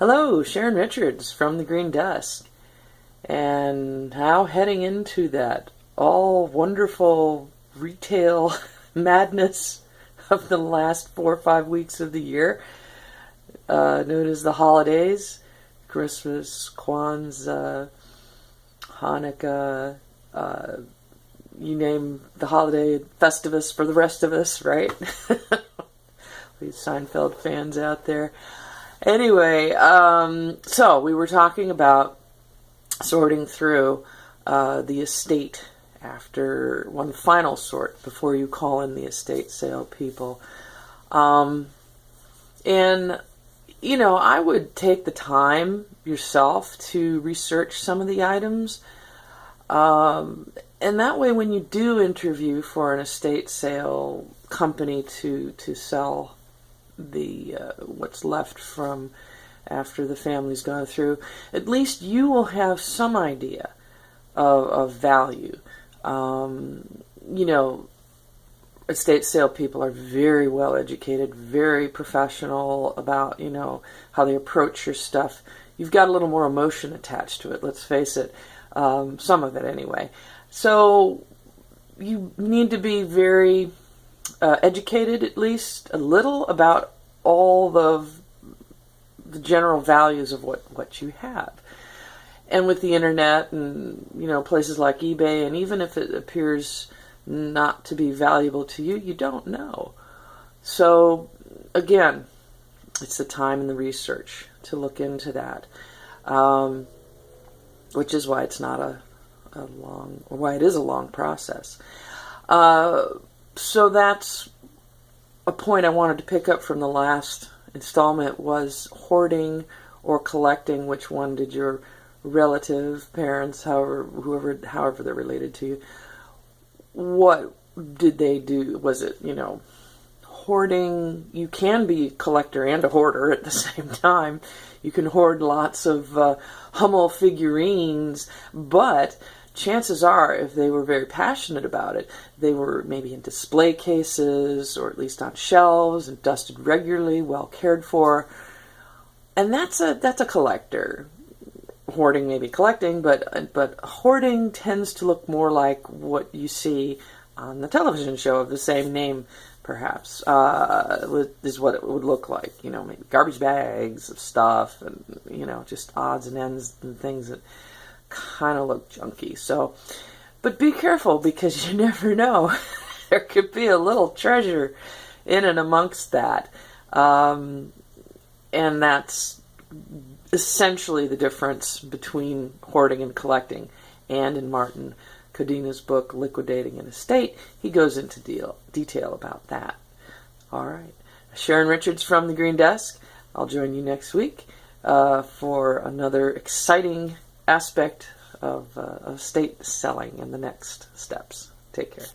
Hello, Sharon Richards from the Green Desk. And now heading into that all wonderful retail madness of the last 4 or 5 weeks of the year, known as the holidays, Christmas, Kwanzaa, Hanukkah, you name the holiday Festivus for the rest of us, right? These Seinfeld fans out there. Anyway, so we were talking about sorting through the estate after one final sort before you call in the estate sale people. And, you know, I would take the time yourself to research some of the items. And that way when you do interview for an estate sale company to sell the what's left from after the family's gone through, at least you will have some idea of value. You know, estate sale people are very well educated, very professional about, you know, how they approach your stuff. You've got a little more emotion attached to it, let's face it, some of it anyway. So you need to be very educated, at least a little, about all of the general values of what you have. And with the internet and, you know, places like eBay, and even if it appears not to be valuable to you, you don't know. So again, it's the time and the research to look into that, which is why it's not a long, or why it is a long process. So that's a point I wanted to pick up from the last installment, was hoarding or collecting. Which one did your relative, parents, however they're related to you, what did they do? Was it, you know, hoarding? You can be a collector and a hoarder at the same time. You can hoard lots of Hummel figurines, but chances are, if they were very passionate about it, they were maybe in display cases, or at least on shelves and dusted regularly, well cared for. And that's a collector. Hoarding may be collecting, but hoarding tends to look more like what you see on the television show of the same name, perhaps, is what it would look like. You know, maybe garbage bags of stuff, and, you know, just odds and ends and things that kind of look junky. So, but be careful, because you never know. There could be a little treasure in and amongst that. And that's essentially the difference between hoarding and collecting. And in Martin Codina's book, Liquidating an Estate, he goes into detail about that. All right. Sharon Richards from the Green Desk. I'll join you next week for another exciting aspect of estate selling and the next steps. Take care.